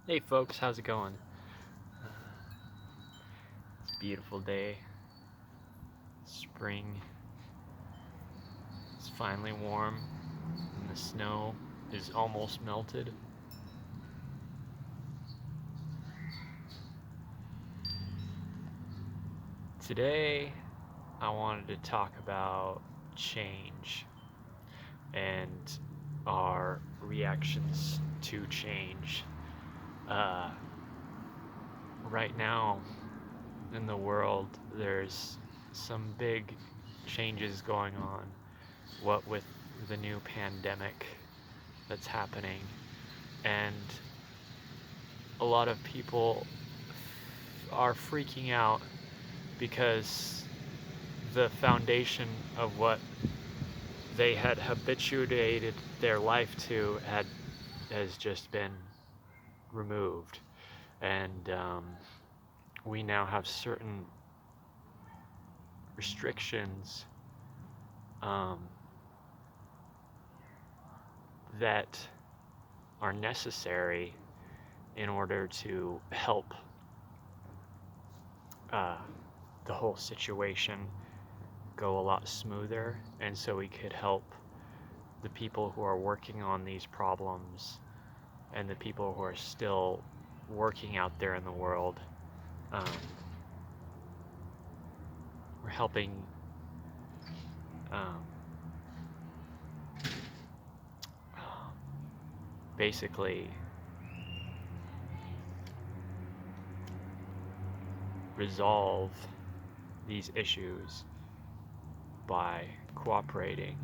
Hey folks, how's it going? Uh, it's a beautiful day. Spring is finally warm and the snow is almost melted. Today, I wanted to talk about change and our reactions to change. Uh, right now in the world, there's some big changes going on. What with the new pandemic that's happening, and a lot of people are freaking out because the foundation of what they had habituated their life to has just been removed, and we now have certain restrictions um, that are necessary in order to help uh, the whole situation go a lot smoother, and so we could help the people who are working on these problems and the people who are still working out there in the world. Um, we're helping um, basically resolve these issues by cooperating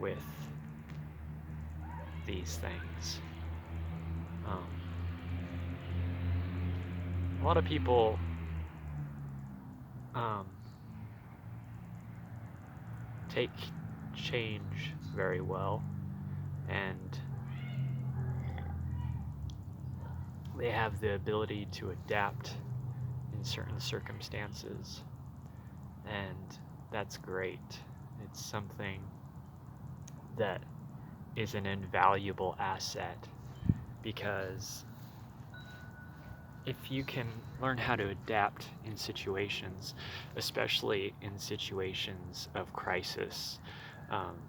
with these things. Um, a lot of people um, take change very well, and they have the ability to adapt in certain circumstances, and that's great. It's something that is an invaluable asset, because if you can learn how to adapt in situations, especially in situations of crisis,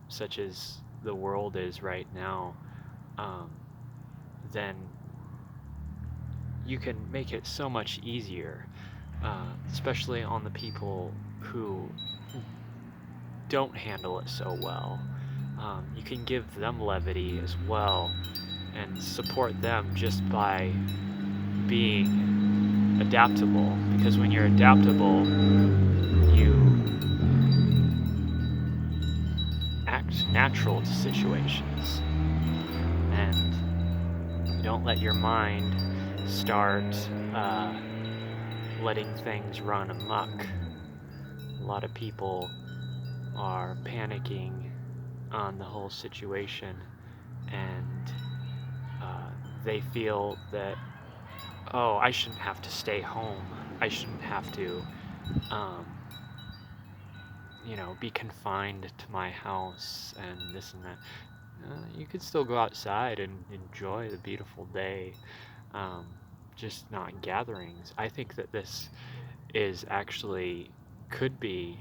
such as the world is right now, um, then you can make it so much easier, especially on the people who don't handle it so well. You can give them levity as well and support them just by being adaptable, because when you're adaptable, you act natural to situations, and you don't let your mind start letting things run amok. A lot of people are panicking on the whole situation, and they feel that, oh, I shouldn't have to stay home. I shouldn't have to, um, be confined to my house and this and that. You could still go outside and enjoy the beautiful day, um, just not gatherings. I think that this is actually could be,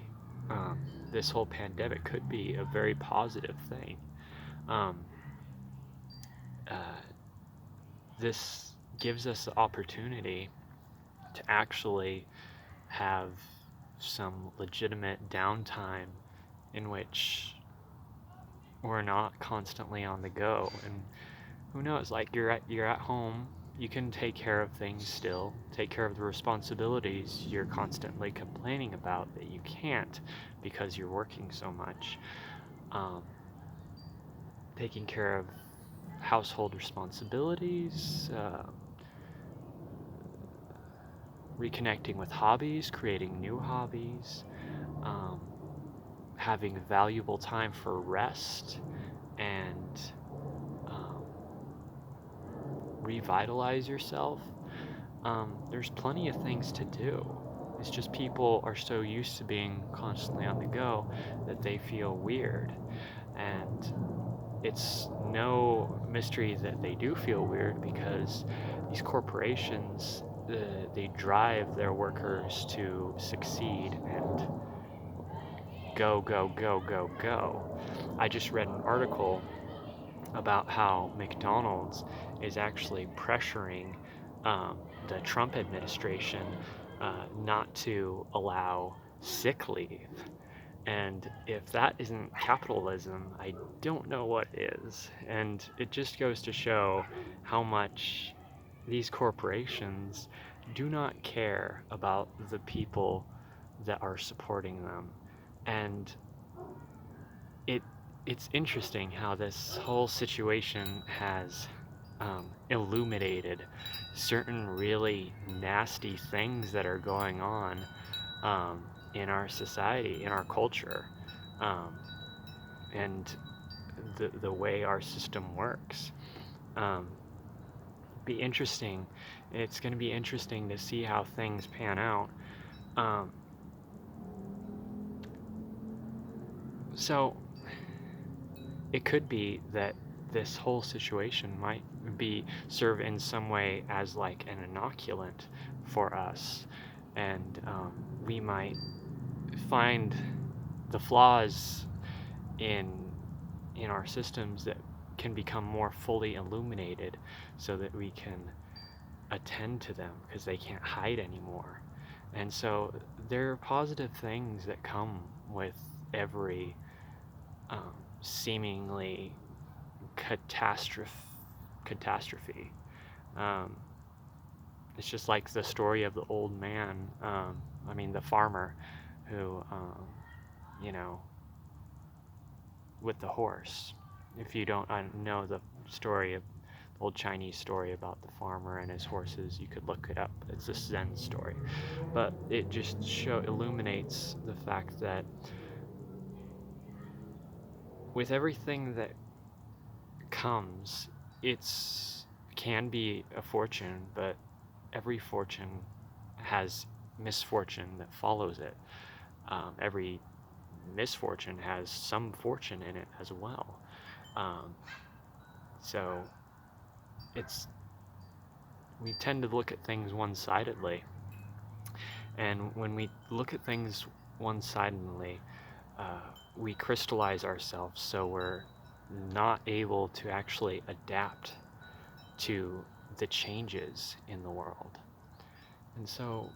um, this whole pandemic could be a very positive thing. Um, uh, this gives us the opportunity to actually have some legitimate downtime in which we're not constantly on the go. And who knows, like, you're at home, you can take care of things still, take care of the responsibilities you're constantly complaining about that you can't because you're working so much. um, Taking care of household responsibilities, reconnecting with hobbies, creating new hobbies, um, having valuable time for rest, and um, revitalize yourself. There's plenty of things to do. It's just people are so used to being constantly on the go that they feel weird. And it's no mystery that they do feel weird, because these corporations, they drive their workers to succeed and go, go, go, go, go. I just read an article about how McDonald's is actually pressuring um, the Trump administration not to allow sick leave. And if that isn't capitalism, I don't know what is. And it just goes to show how much these corporations do not care about the people that are supporting them. And it it's interesting how this whole situation has illuminated certain really nasty things that are going on in our society, in our culture, um, and the way our system works. Um, be interesting. It's going to be interesting to see how things pan out. Um, so it could be that this whole situation might be serve in some way as like an inoculant for us, and we might find the flaws in our systems that can become more fully illuminated, so that we can attend to them because they can't hide anymore. And so there are positive things that come with every seemingly catastrophe. Um, it's just like the story of the old man, the farmer who, you know, with the horse. If you don't know the story of the old Chinese story about the farmer and his horses, you could look it up. It's a Zen story. But it just illuminates the fact that with everything that comes, it's can be a fortune, but every fortune has misfortune that follows it. Every misfortune has some fortune in it as well. Um, so it's we tend to look at things one-sidedly, and when we look at things one-sidedly, we crystallize ourselves, so we're not able to actually adapt to the changes in the world. And so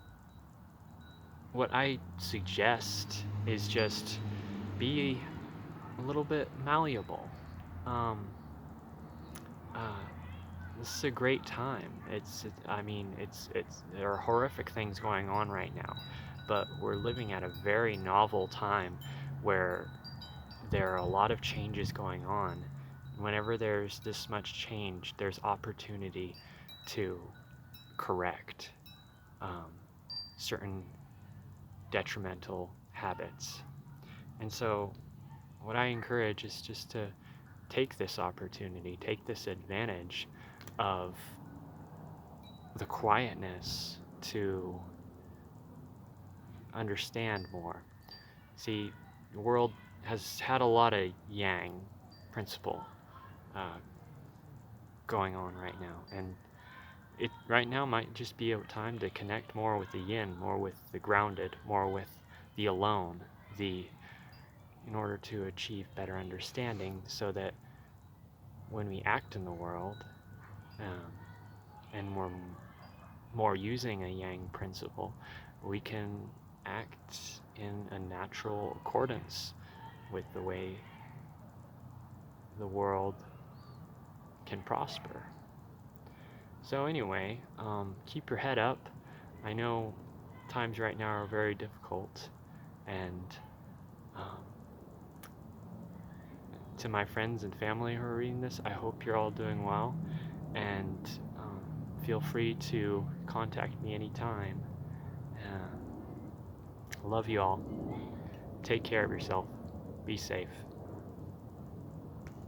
what I suggest is just be a little bit malleable. Um, uh, this is a great time. There are horrific things going on right now, but we're living at a very novel time where there are a lot of changes going on. Whenever there's this much change, there's opportunity to correct um, certain detrimental habits. And so what I encourage is just to take this opportunity, take this advantage of the quietness to understand more. See, the world has had a lot of yang principle uh, going on right now, and it right now might just be a time to connect more with the yin, more with the grounded, more with the alone, in order to achieve better understanding, so that when we act in the world, um, and we're more using a yang principle, we can act in a natural accordance with the way the world can prosper. So anyway, keep your head up. I know times right now are very difficult, and um, to my friends and family who are reading this, I hope you're all doing well, and feel free to contact me anytime. Love you all. Take care of yourself. Be safe.